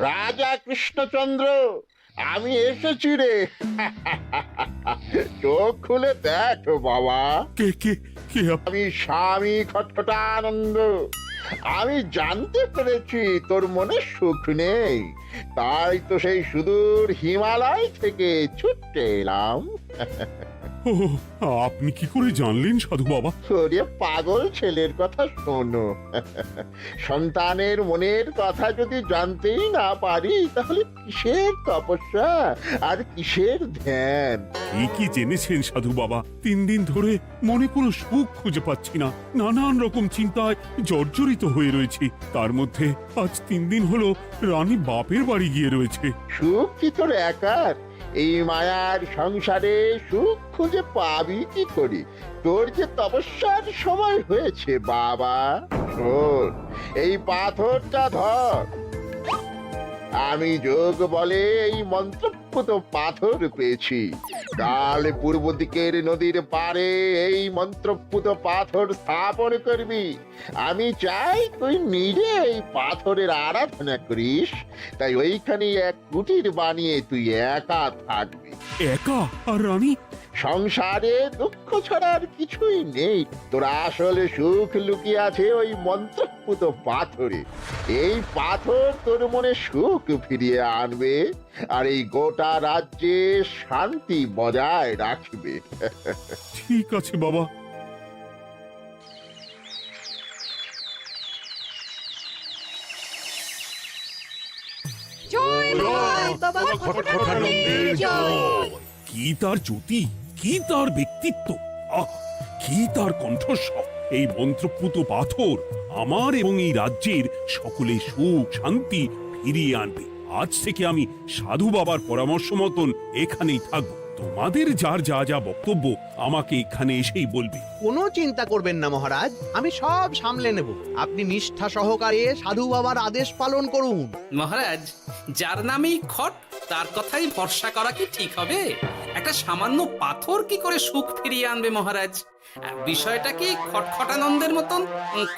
রাজা কৃষ্ণচন্দ্র, আমি এসেছি রে। চোখ খুলে দেখো বাবা, কে কে কে আমি স্বামী খটখটানন্দ। আমি জানতে পেরেছি তোর মনে সুখ নেই, তাই তো সেই সুদূর হিমালয় থেকে ছুটে এলাম। ও, আপনি কি করে জানলেন সাধু বাবা? ওরে পাগল ছেলের কথা শোনো। সন্তানের মনের কথা যদি জানতেই না পারি, তাহলে কিসের তপস্যা আর কিসের ধ্যান? কি জেনেছেন সাধু বাবা? 3 দিন ধরে মনে কোনো সুখ খুঁজে পাচ্ছি না, নানান রকম চিন্তায় জর্জরিত হয়ে রয়েছি। তার মধ্যে আজ 3 দিন হলো রানী বাপের বাড়ি গিয়ে রয়েছে। সুখ কি তোর একার? এই মায়ার সংসারে সুখ খুঁজে পাবি কি করে? তোর যে তপস্যার সময় হয়েছে বাবা। শোন, এই পাথরটা ধর। আমি যোগ বলে এই মন্ত্রপুত পাথর পেয়েছি। কাল পূর্ব দিকের নদীর পারে এই মন্ত্রপুত পাথর স্থাপন করবি। আমি চাই তুই নিজে এই পাথরের আরাধনা করিস। তাই ওইখানে এক কুটির বানিয়ে তুই একা থাকবি। একা? আর রানী? সংসারে দুঃখ ছাড়া আর কিছুই নেই। তোর আসলে সুখ লুকিয়ে আছে ওই মন্ত্রপুত পাথরে। এই পাথর তোর মনে সুখ ফিরিয়ে আনবে আর এই গোটা রাজ্যে শান্তি বজায় রাখবে। ঠিক আছে বাবা। জয় বাবা খটখটানন্দের জয়। কি তার জ্যোতি, কি তার ব্যক্তিত্ব, আহ, কি তার কণ্ঠস্বর! এই মন্ত্রপুত পাথর আমার এবং এই রাজ্যের সকলে সুখ শান্তি ফিরিয়ে আনবে। আজ থেকে আমি সাধু বাবার পরামর্শ মতন এখানেই থাকবো। তোমাদের যার যা যা বক্তব্য আমাকে এখানে এসেই বলবে। কোনো চিন্তা করবেন না মহারাজ, আমি সব সামলে নেব। আপনি নিষ্ঠা সহকারে সাধু বাবার আদেশ পালন করুন। মহারাজ, যার নামেই খট তার কথাই ভরসা করা কি ঠিক হবে? একটা সামান্য পাথর কি করে সুখ ফিরিয়ে আনবে মহারাজ? বিষয়টা কি খটখটানন্দের মতন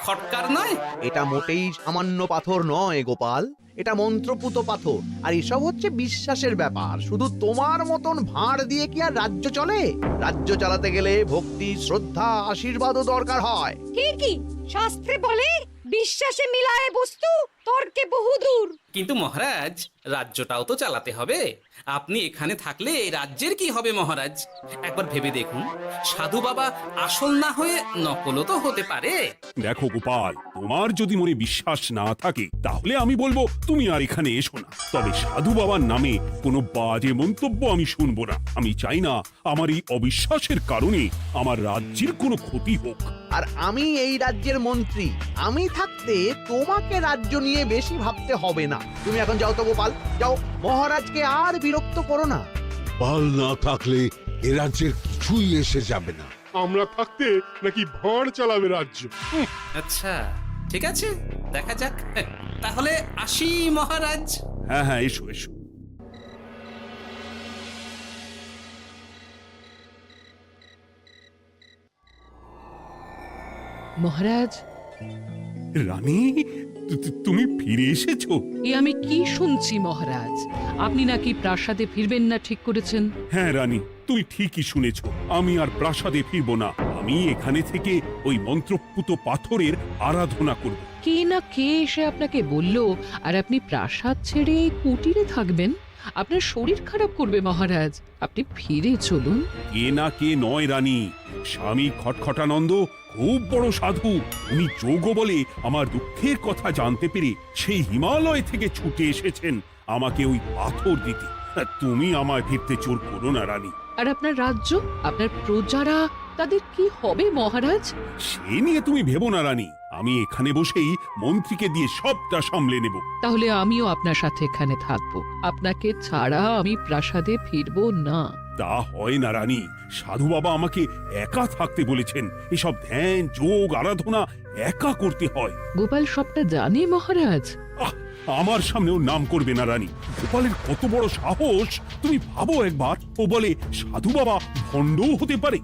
খটকার নয়? এটা মোটেই সামান্য পাথর নয় গোপাল, এটা মন্ত্রপুত পাথর। আর এসব হচ্ছে বিশ্বাসের ব্যাপার। শুধু তোমার মতন ভাঁড় দিয়ে কি আর রাজ্য চলে? রাজ্য চালাতে গেলে ভক্তি, শ্রদ্ধা, আশীর্বাদও দরকার হয়। ঠিকই, শাস্ত্রে বলে বিশ্বাসে মিলায় বস্তু তর্কে বহুদূর। কিন্তু মহারাজ, রাজ্যটাও তো চালাতে হবে। আপনি এখানে থাকলে এই রাজ্যের কি হবে মহারাজ? একবার ভেবে দেখুন, সাধু বাবা আসল না হয়ে নকলও তো হতে পারে। দেখো গোপাল, তোমার যদি মনে বিশ্বাস না থাকে তাহলে আমি বলবো তুমি আর এখানে এসো না। তবে সাধু বাবার নামে কোনো বাজে মন্তব্য আমি শুনবো না। আমি চাই না আমার এই অবিশ্বাসের কারণে আমার রাজ্যের কোনো ক্ষতি হোক। আর আমি এই রাজ্যের মন্ত্রী, আমি থাকতে তোমাকে রাজ্য নিয়ে বেশি ভাবতে হবে না। তুমি এখন যাও তো গোপাল, যাও। মহারাজকে আর বিরক্ত করো না। পাল না থাকলে এ রাজ্যের কিছুই এসে যাবে না। আমরা থাকতে নাকি ভাঁড় চালাবে রাজ্য? আচ্ছা, ঠিক আছে, দেখা যাক। তাহলে আসি মহারাজ। হ্যাঁ হ্যাঁ, এসো এসো। মহারাজ, রানী, তুমি ফিরে এসেছো? এ আমি কি শুনছি মহারাজ? আপনি নাকি প্রাসাদে ফিরবেন না ঠিক করেছেন? হ্যাঁ রানী, তুমি ঠিকই শুনেছ। আমি আর প্রাসাদে ফিরবো না। আমি এখানে থেকে ওই মন্ত্রপুত পাথরের আরাধনা করব। কে না কে এসে আপনাকে বলল আর আপনি প্রাসাদ ছেড়ে এই কুটিরে থাকবেন? আপনার শরীর খারাপ করবে মহারাজ, আপনি ফিরে চলুন। কে না কে নয় রানী, স্বামী খটখটানন্দ খুব বড় সাধু। উনি যোগ বলে আমার দুঃখের কথা জানতে পেরে সেই হিমালয় থেকে ছুটে এসেছেন আমাকে ওই পাথর দিতে। তুমি আমায় ফিরতে জোর করো না রানী। আর আপনার রাজ্য, আপনার প্রজারা, তাদের কি হবে মহারাজ? সে নিয়ে তুমি ভেবো না রানী, আমি এখানে বসেই মন্ত্রীকে দিয়ে সবটা সামলে নেব। তাহলে আমিও আপনার সাথে এখানে থাকবো। আপনাকে ছাড়া আমি প্রাসাদে ফিরবো না। তা হয় না রানী, সাধু বাবা আমাকে একা থাকতে বলেছেন। এসব ধ্যান যোগ আরাধনা একা করতে হয়। গোপাল সবটা জানে মহারাজ। আহ, আমার সামনেও নাম করবে না রানী। গোপালের কত বড় সাহস তুমি ভাবো একবার। ও বলে সাধু বাবা ভণ্ডও হতে পারে।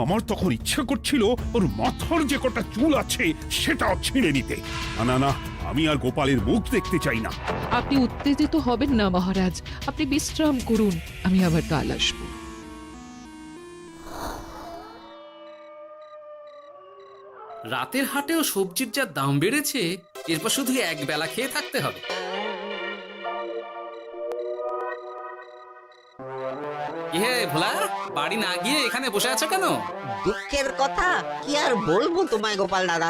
আমার তখন ইচ্ছা করছিল ওর মাথার যে কটা চুল আছে সেটাও ছিঁড়ে নিতে। না না, আমি আর গোপালের মুখ দেখতে চাই না। আপনি উত্তেজিত হবেন না মহারাজ, আপনি বিশ্রাম করুন, আমি আবার কাল আসবো। রাতের হাটেও সবজির যা দাম বেড়েছে, এরপর শুধু এক বেলা খেয়ে থাকতে হবে। হে ভোলা, বাড়ি না গিয়ে এখানে বসে আছো কেন? দুঃখের কথা কি আর বলবো তোমায় গোপাল দাদা।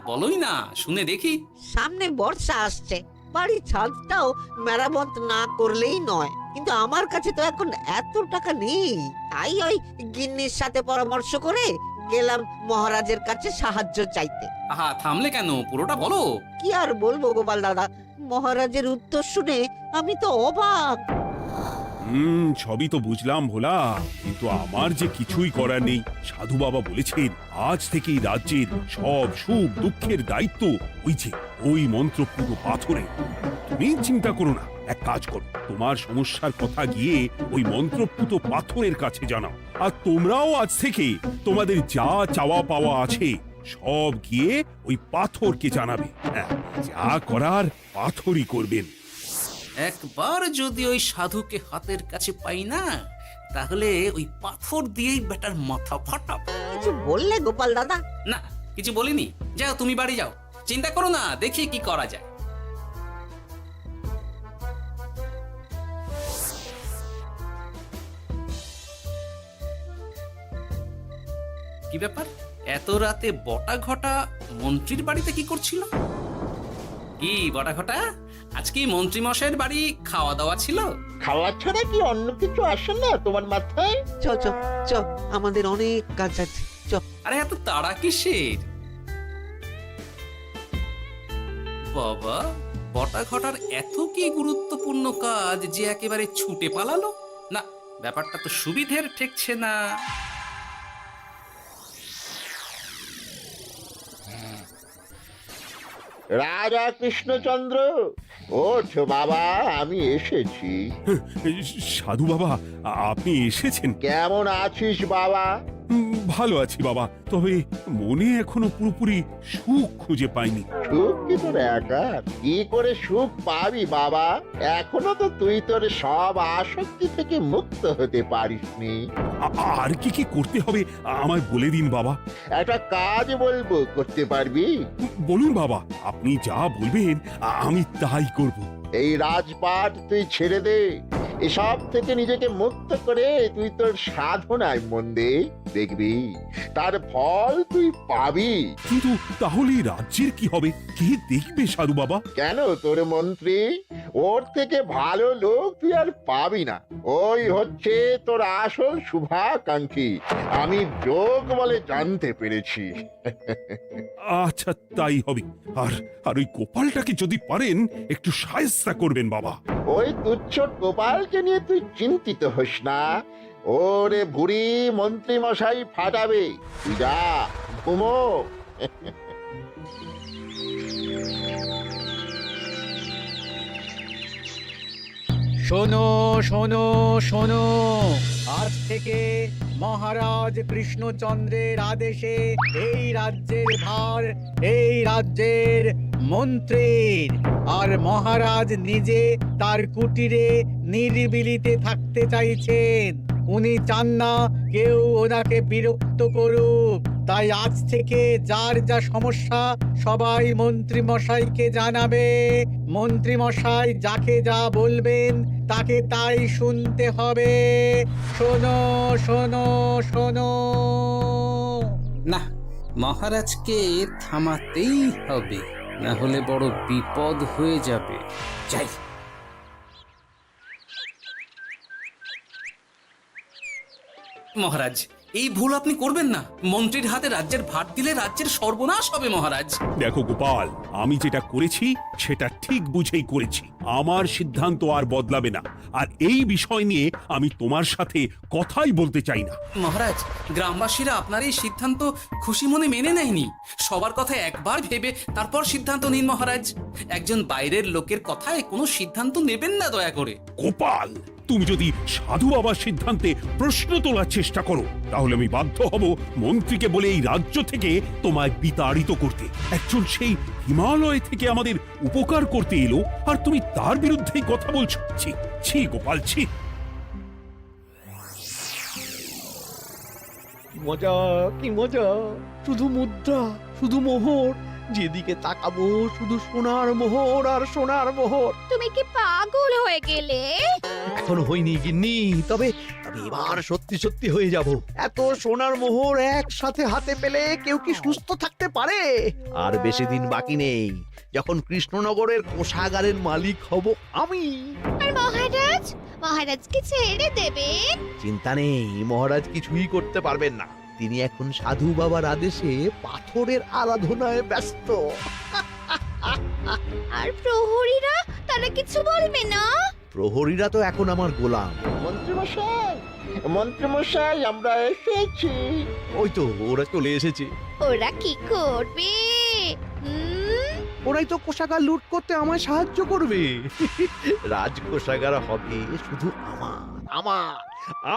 বলোই না, শুনে দেখি। সামনে বর্ষা আসছে, বাড়ির ছাদটাও মেরামত না করলেই নয়, কিন্তু আমার কাছে তো এখন এত টাকা নেই। তাই ওই গিন্নির সাথে পরামর্শ করে গেলাম মহারাজের কাছে সাহায্য চাইতে। থামলে কেন, পুরোটা বলো। কি আর বলবো গোপাল দাদা, মহারাজের উত্তর শুনে আমি তো অবাক। সবই তো বুঝলাম ভোলা, কিন্তু আমার যে কিছুই করার নেই। সাধু বাবা বলেছেন আজ থেকেই রাজ্যের সব সুখ দুঃখের দায়িত্ব ওই মন্ত্রপুত পাথরে। তুমি চিন্তা করো না, এক কাজ করো, তোমার সমস্যার কথা গিয়ে ওই মন্ত্রপুত পাথরের কাছে জানাও। আর তোমরাও আজ থেকে তোমাদের যা চাওয়া পাওয়া আছে সব গিয়ে ওই পাথরকে জানাবে। হ্যাঁ, যা করার পাথরই করবেন। একবার যদি ওই সাধুকে হাতের কাছে পাই না, তাহলে ওই পাথর দিয়েই বেটার মাথা ফাটাবো। কিছু বললে গোপাল দাদা? না, কিছু বলিনি। যাও, তুমি বাড়ি যাও, চিন্তা করো না, দেখি কি করা যায়। কি ব্যাপার, এত রাতে বটা ঘটা মন্ত্রীর বাড়িতে কি করছিল? কি বটা ঘটা, আজকে মন্ত্রী মশাইয়ের বাড়ি খাওয়া দাওয়া ছিল? খাওয়া ছাড়া কি অন্য কিছু আসে না তোমার মাথায়? চ চ চ, আমাদের অনেক কাজ আছে, চ। আরে এত তাড়া কিসের? বাবা, বটা ঘটার এত কি গুরুত্বপূর্ণ কাজ যে একেবারে ছুটে পালালো? না, ব্যাপারটা তো সুবিধের ঠেকছে না। রাজা কৃষ্ণচন্দ্র, ওঠ বাবা, আমি এসেছি। সাধু বাবা, আপনি এসেছেন? কেমন আছিস বাবা? ভালো আছি বাবা, তবে মনে এখনো পুরোপুরি সুখ খুঁজে পাইনি। সুখ কি তোর একা? কি করে সুখ পাবি বাবা? এখনো তো তুই তোর সব আসক্তি থেকে মুক্ত হতে পারিসনি। আর কি কি করতে হবে আমায় বলে দিন বাবা। একটা কাজ বলবো, করতে পারবি? বলুন বাবা, আপনি যা বলবেন আমি তাই করব। এই রাজপাট তুই ছেড়ে দে, এসব থেকে নিজেকে মুক্ত করে তুই তোর সাধনায় মন দে, দেখবি তার ফল তুই পাবি। কিন্তু তাহলে রাজ্যের কি হবে? কে দেখবে সাধু বাবা? কেন, তোর মন্ত্রী? ওর থেকে ভালো লোক তুই আর পাবি না। ওই হচ্ছে তোর আসল শুভাকাঙ্ক্ষী, আমি যোগ বলে জানতে পেরেছি। আচ্ছা, তাই হবে। আর আর ওই গোপালটাকে যদি পারেন একটু সাহায্য করবেন বাবা। ওই তুচ্ছ গোপালকে নিয়ে তুই চিন্তিত হোস না, ওরে বুড়ি মন্ত্রী মশাই ফাটাবে। তুই যা, ঘুমো। শোনো শোনো শোনো, আজ থেকে মহারাজ কৃষ্ণচন্দ্রের আদেশে এই রাজ্যের ভার এই রাজ্যের মন্ত্রীর। আর মহারাজ নিজে তার কুটিরে নিরিবিলিতে থাকতে চাইছেন। উনি চান না কেউ ওনাকে বিরক্ত করুক। তাই আজ থেকে যার যা সমস্যা সবাই মন্ত্রী মশাইকে জানাবে। মন্ত্রী মশাই যাকে যা বলবেন তাকে তাই শুনতে হবে। শোনো শোনো শোনো। না, মহারাজকে থামাতেই হবে, না হলে বড় বিপদ হয়ে যাবে। যাই। মহারাজ, এই ভুল আপনি করবেন না। মন্ত্রীর হাতে রাজ্যের ভার দিলে রাজ্যের সর্বনাশ হবে মহারাজ। দেখো গোপাল, আমি যেটা করেছি সেটা ঠিক বুঝেই করেছি। আমার সিদ্ধান্ত আর বদলাবে না। আর এই বিষয় নিয়ে আমি তোমার সাথে কথাই বলতে চাই না। মহারাজ, গ্রামবাসীরা আপনার এই সিদ্ধান্ত খুশি মনে মেনে নেয়নি। সবার কথা একবার ভেবে তারপর সিদ্ধান্ত নিন মহারাজ। একজন বাইরের লোকের কথায় কোনো সিদ্ধান্ত নেবেন না দয়া করে। গোপাল, তুমি যদি সাধু বাবার সিদ্ধান্তে প্রশ্ন তোলার চেষ্টা করো তাহলে আমি বাধ্য হব মন্ত্রীকে বলে এই রাজ্য থেকে তোমায় বিতাড়িত করতে। একজন সেই হিমালয় থেকে আমাদের উপকার করতে এলো আর তুমি তার বিরুদ্ধেই কথা বলছো। ছি ছি গোপাল, ছি। মজা, কি মজা! শুধু মুদ্রা, শুধু মোহর, যেদিকে তাকাবো শুধু সোনার মোহর আর সোনার মোহর। তুমি কি পাগল হয়ে গেলে? এখন হইনি গিন্নি, তবে এবার সত্যি সত্যি হয়ে যাব। এত সোনার মোহর একসাথে হাতে পেলে কেউ কি সুস্থ থাকতে পারে? আর বেশি দিন বাকি নেই যখন কৃষ্ণনগরের কোষাগারের মালিক হব আমি। আর মহারাজ, মহারাজকে ছেড়ে দেবে? চিন্তা নেই, মহারাজ কিছুই করতে পারবেন না। তিনি এখন সাধু বাবার আদেশে পাথরের আরাধনায় ব্যস্ত। আর প্রহরীরা, তারা কিছু বলবে না? প্রহরীরা তো এখন আমার গোলাম। মন্ত্রীমশাই, মন্ত্রীমশাই, আমরা এসেছি। ওই তো ওরা চলে এসেছে। ওরা কি করবে? ওরাই তো কোষাগার লুট করতে আমায় সাহায্য করবে। রাজ কোষাগার হবে শুধু আমার, আমার,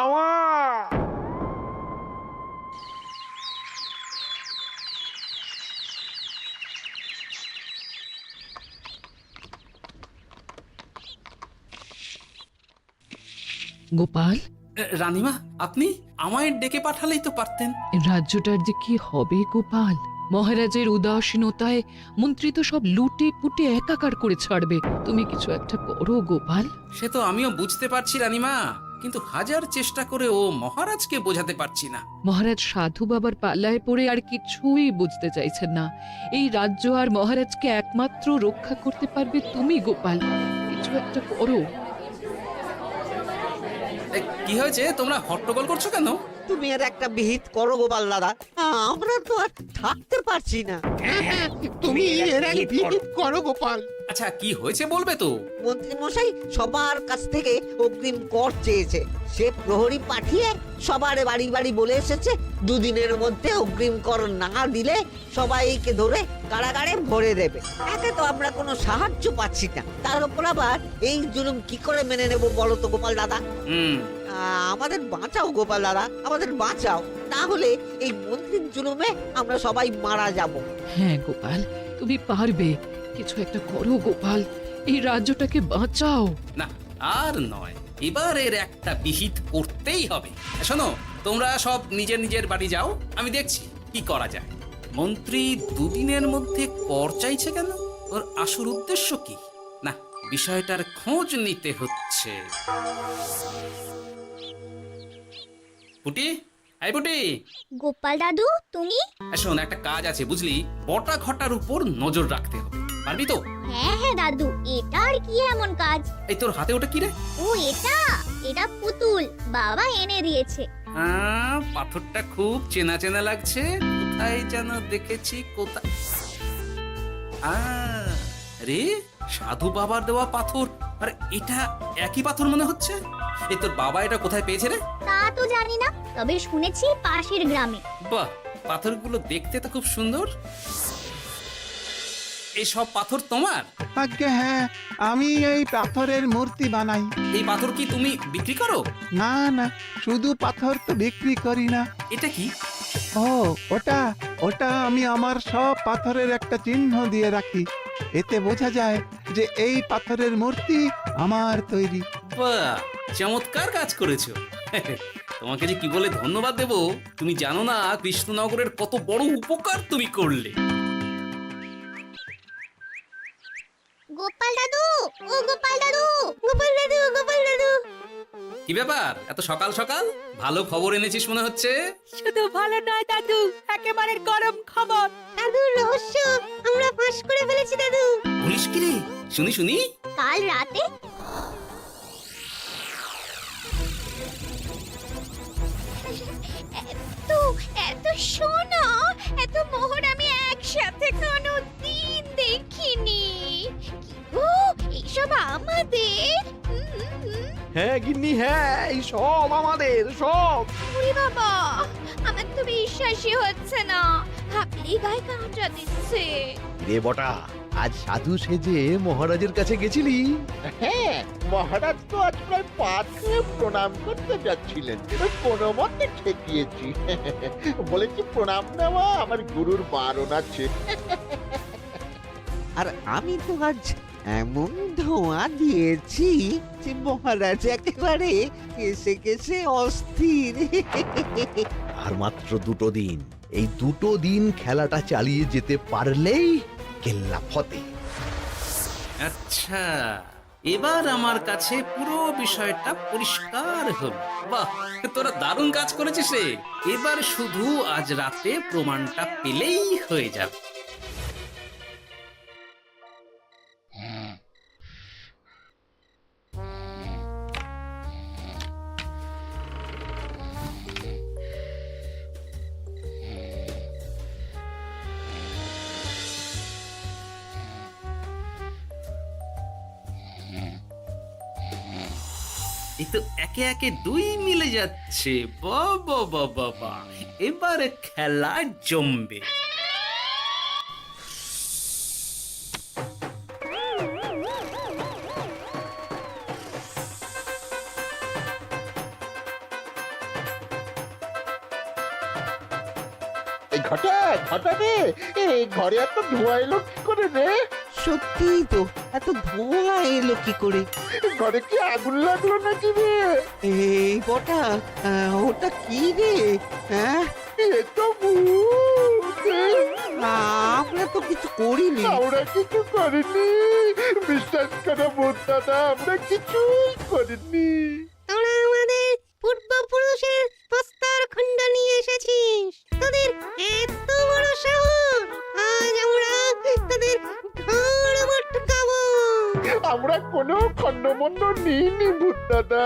আমার। গোপাল, রানীমা, আপনি আমায় ডেকে পাঠালেই তো পারতেন। রাজ্যটার যে কি হবে গোপাল? মহারাজের উদাসীনতায় মন্ত্রী তো সব লুটে পুটে একাকার করে ছাড়বে। তুমি কিছু একটা করো গোপাল। সে তো আমিও বুঝতে পারছি রানীমা, কিন্তু হাজার চেষ্টা করে ও মহারাজকে বোঝাতে পারছি না। মহারাজ সাধু বাবার পাল্লায় পড়ে আর কিছুই বুঝতে চাইছেন না। এই রাজ্য আর মহারাজকে একমাত্র রক্ষা করতে পারবে তুমি গোপাল। কিছু একটা করো। কি হয়েছে, তোমরা হট্টগোল করছো কেন? তুমি আর একটা বিহিত করো গোপাল দাদা, আমরা তো আর থাকতে পারছি না। তুমি এর এক বিহিত করো গোপাল। আচ্ছা, কি হয়েছে বলবে তো? মন্ত্রী মশাই সবার কাছ থেকে অগ্রিম কর চেয়েছে। সে প্রহরী পাঠিয়ে সবার বাড়ি বাড়ি বলে এসেছে দুদিনের মধ্যে অগ্রিম কর না দিলে সবাইকে ধরে কারাগারে ভরে দেবে। একে তো আমরা কোনো সাহায্য পাচ্ছি না, তার উপর আবার এই জুলুম কি করে মেনে নেব বলো তো গোপাল দাদা? আমাদের বাঁচাও গোপাল দাদা, আমাদের বাঁচাও, না হলে এই মন্ত্রীর জুলুমে আমরা সবাই মারা যাব। হ্যাঁ গোপাল, তুমি পারবে। কিছু একটা করো গোপাল, এই রাজ্যটাকে বাঁচাও। না, আর নয়, এবার এর একটা বিহিত করতেই হবে। শোনো, তোমরা সব নিজের নিজের বাড়ি যাও, আমি দেখছি কি করা যায়। মন্ত্রী দুদিনের মধ্যে কর চাইছে কেন? ওর আসল উদ্দেশ্য কি? না, বিষয়টার খোঁজ নিতে হচ্ছে। পুটি, এই পুটি। গোপাল দাদু, তুমি? শোন, একটা কাজ আছে বুঝলি, বটা ঘটার উপর নজর রাখতে হবে, পারবি তো? হ্যাঁ হ্যাঁ দাদু, এটা আর কি এমন কাজ? এই তোর হাতে ওটা কি রে? ও এটা পুতুল, বাবা এনে দিয়েছে। পাথরটা খুব চেনা চেনা লাগছে, কোথায় যেন দেখেছি। কোথায়? রে, সাধু বাবার দেওয়া পাথর। আর এটা একই পাথর মনে হচ্ছে। এই তোর বাবা এটা কোথায় পেয়েছে রে? তা তো জানি না, তবে শুনেছি পাশের গ্রামে। বাহ, পাথরগুলো দেখতে তো খুব সুন্দর। এই সব পাথর তোমার? আজ্ঞে হ্যাঁ, আমি এই পাথরের মূর্তি বানাই। এই পাথর কি তুমি বিক্রি করো? না না, শুধু পাথর তো বিক্রি করি না। এটা কি? ও, ওটা আমি আমার সব পাথরের একটা চিহ্ন দিয়ে রাখি। এতে বোঝা যায় যে এই পাথরের মূর্তি আমার তৈরি। বাহ, চমৎকার কাজ করেছো। তোমাকে যে কি বলে ধন্যবাদ দেব তুমি জানো না। কৃষ্ণনগরের কত বড় উপকার তুমি করলে। গোপাল দাদু, ও গোপাল দাদু, গোপাল দাদু, গোপাল দাদু। কি ব্যাপার, এত সকাল সকাল? ভালো খবর এনেছিস মনে হচ্ছে। শুধু ভালো নয় দাদু, একেবারে গরম খবর। দাদু, রহস্য আমরা ফাঁস করে ফেলেছি দাদু। বলিস কি রে? শুনি শুনি। কাল রাতে এত সোনা, এত মোহর আমি একসাথে কোনোদিন দেখিনি। ও, এইসব আমাদের? হ্যাঁ গিন্নি, হ্যাঁ, এই সব আমাদের, সব। ওরে বাবা, আমার তো বিশ্বাসই হচ্ছে না, ভাবলেই গায়ে কাঁটা দিচ্ছে। রে বটা, আজ সাধু সেজে মহারাজের কাছে গেছিলি? হ্যাঁ, মহারাজ তো আজ প্রায় পা ছুঁয়ে প্রণাম করতে যাচ্ছিলেন, কোনো মতে ঠেকিয়েছি। বলেছি প্রণাম নেওয়া আমার গুরুর বারণ আছে। আর আমি তো আজ এমন ধোঁয়া দিয়েছি যে মহারাজ একেবারে কেসে কেসে অস্থির। আর মাত্র 2 দিন, এই 2 দিন খেলাটা চালিয়ে যেতে পারলেই কেল্লা ফতে। আচ্ছা, এবার আমার কাছে পুরো বিষয়টা পরিষ্কার হলো। বাহ, তোরা দারুণ কাজ করেছিস রে। এবার শুধু আজ রাতে প্রমাণটা পেলেই হয়ে যাবে। এই তো একে একে 2 মিলে যাচ্ছে। বাবা বাবা বাবা, এবার খেলা জমবে। এই ঘটা রে, এই ঘরে এত ধোঁয়া এলো কি করে রে? সত্যি তো, এত ধোঁয়া এলো কি করে? ঘরে কি আগুন লাগলো নাকি রে? এই বটা, ওটা কি রে? হ্যাঁ, এ তো ভূত। আমরা তো কিছু করিনি। আমরা কিছু করিনি, বিশ্বাস করো ভূত দাদা, আমরা কিছুই করিনি। তোরা আমাদের পূর্বপুরুষের প্রস্তর খণ্ড নিয়ে এসেছিস। তোদের এত বড় সাহস! আজ আমরা তোদের ঘাড় মটকাবো। আমরা কোনো খণ্ডমণ্ড নিইনি ভূত দাদা।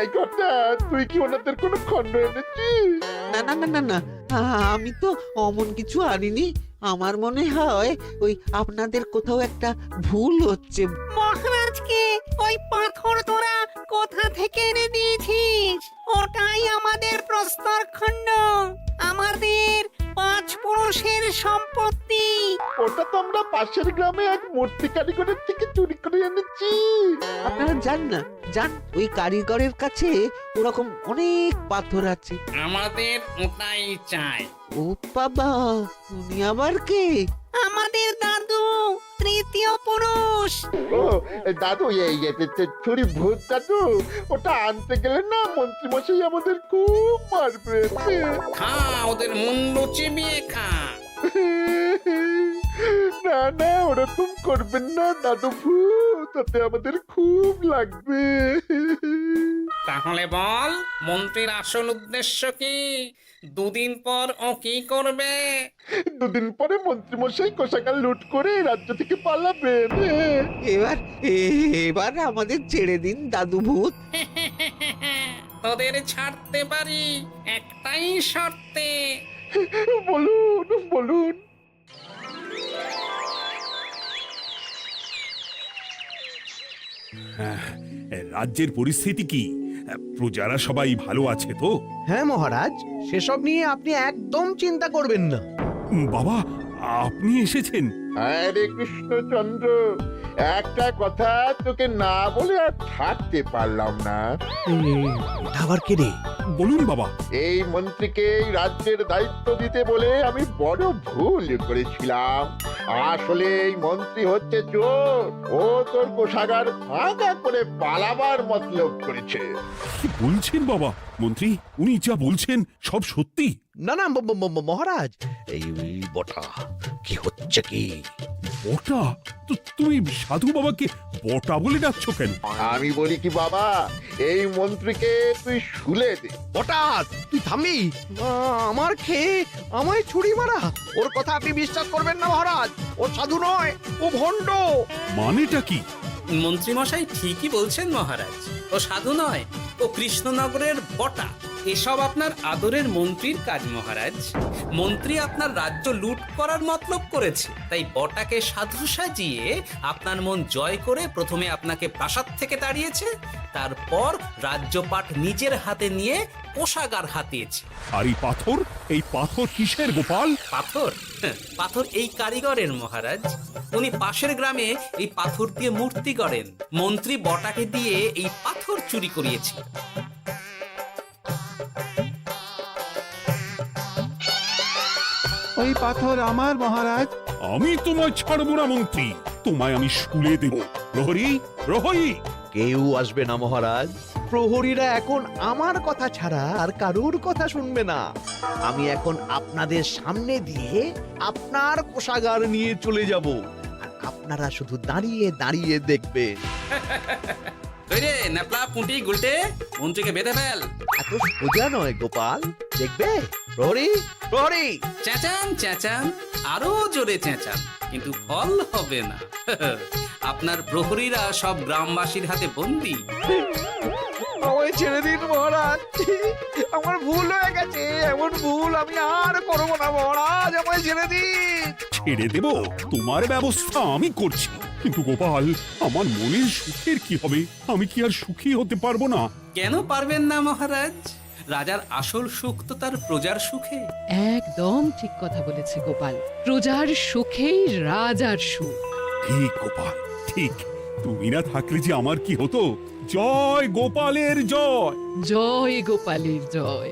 এই কথা, তুই কি ওনাদের কোনো খণ্ড এনেছিস? না না না না না, আমি তো অমন কিছু আনিনি। আমার মনে হয় ওই আপনাদের কোথাও একটা ভুল হচ্ছে। মহারাজকে ওই পাথর তোরা কোথা থেকে এনে দিয়েছিস? ওটাই আমাদের প্রস্তর খণ্ড, আমাদের 5 পুরুষের সম্পত্তি। ওটা তো আমরা পাশের গ্রামে এক মূর্তি কারিগরের থেকে চুরি করে এনেছি। আপনারা যান না, যান, ওই কারিগরের কাছে ওরকম অনেক পাথর আছে। আমাদের ওটাই চাই। ও বাবা, উনি আবার কে? আমাদের দাদু, তৃতীয় পুরুষ। ও দাদু, এই ছুরি ভূত দাদু, ওটা আনতে গেলে না মন্ত্রী মশাই আমাদের খুব মারবে। খা, ওদের মুন্ডু চিবিয়ে খা। না না, ওরকম করবেন না দাদু ভূত, তাতে আমাদের খুব লাগবে। তাহলে বল, মন্ত্রীর আসল উদ্দেশ্য কি? 2 দিন পর ও কি করবে? 2 দিন পরে মন্ত্রী মশাই কোষাগার লুট করে রাজ্য থেকে পালাবেন। এবার আমাদের ছেড়ে দিন দাদু ভূত। তোদের ছাড়তে পারি একটাই শর্তে। বলুন বলুন। রাজ্যের পরিস্থিতি কি? প্রজারা সবাই ভালো আছে তো? হ্যাঁ মহারাজ, সেসব নিয়ে আপনি একদম চিন্তা করবেন না। বাবা, আপনি এসেছেন? আরে কৃষ্ণচন্দ্র, একটা কথা তোকে না বলে আর থাকতে পারলাম না। আবার কে রে? বলুন বাবা। এই মন্ত্রীকে এই রাজ্যের দায়িত্ব দিতে বলে আমি বড় ভুল করেছিলাম। আসলে এই মন্ত্রী হচ্ছে চোর, ও তোর কোষাগার ফাঁকা করে পালাবার মতলব করেছে। কি বলছেন বাবা? মন্ত্রী, উনি যা বলছেন সব সত্যি? না না মহারাজ, এই বটা কি হচ্ছে কি? বটা? তুমি সাধু বাবাকে বটা বলে ডাকছো কেন? আমি বলি কি বাবা, এই মন্ত্রীকে তুই শুলে দে। বটা, তুই থামবি? আমার খেয়ে আমায় ছুরি মারা? ওর কথা আপনি বিশ্বাস করবেন না মহারাজ, ও সাধু নয়, ও ভণ্ড। মানেটা কি? মন্ত্রী মশাই ঠিকই বলছেন মহারাজ। ও সাধু নয়, ও কৃষ্ণনগরের বটা। এসব আপনার আদরের মন্ত্রীর কাজ মহারাজ। মন্ত্রী আপনার রাজ্য লুট করার মতলব করেছে, তাই বটাকে সাধু সাজিয়ে আপনার মন জয় করে প্রথমে আপনাকে প্রাসাদ থেকে তাড়িয়েছে, তারপর রাজ্যপাট নিজের হাতে নিয়ে কোষাগার হাতিয়েছে। আর এই পাথর কিসের গোপাল? পাথর? পাথর এই কারিগরের মহারাজ। উনি পাশের গ্রামে এই পাথর দিয়ে মূর্তি গড়েন। মন্ত্রী বটাকে দিয়ে এই পাথর চুরি করিয়েছে। ওই পাথর আমার মহারাজ। আমি তোমায় ছাড়বো না মন্ত্রী, তোমায় আমি শুলে দেব। প্রহরী, প্রহরী! কেউ আসবে না মহারাজ। প্রহরীরা এখন আমার কথা ছাড়া আর কারুর কথা শুনবে না। আমি এখন আপনাদের সামনে দিয়ে আপনার কোষাগার নিয়ে চলে যাব, আর আপনারা শুধু দাঁড়িয়ে দাঁড়িয়ে দেখবেন। রে ন্যাপলা পুঁটি গুলটে, মন্ত্রীকে বেঁধে ফেল। এত সোজা নয় গোপাল, দেখবে? প্রহরী, প্রহরী! চেঁচান চেঁচান, আরো জোরে চেঁচান, কিন্তু ফল হবে না। আপনার প্রহরীরা সব গ্রামবাসীর হাতে বন্দী। আমায় ছেড়ে দিন মহারাজ, আমার ভুল হয়ে গেছে। এমন ভুল আমি আর করবো না মহারাজ, আমায় ছেড়ে দিন। ছেড়ে দেব? তোমার ব্যবস্থা আমি করছি। কিন্তু গোপাল, আমার মনের সুখের কি হবে? আমি কি আর সুখী হতে পারবো না? কেন পারবেন না মহারাজ? রাজার আসল সুখ তো তার প্রজার সুখে। একদম ঠিক কথা বলেছে গোপাল। প্রজার সুখেই রাজার সুখ। ঠিক গোপাল, ঠিক। তুমি না থাকলে যে আমার কি হতো? জয় গোপালের জয়! জয় গোপালের জয়।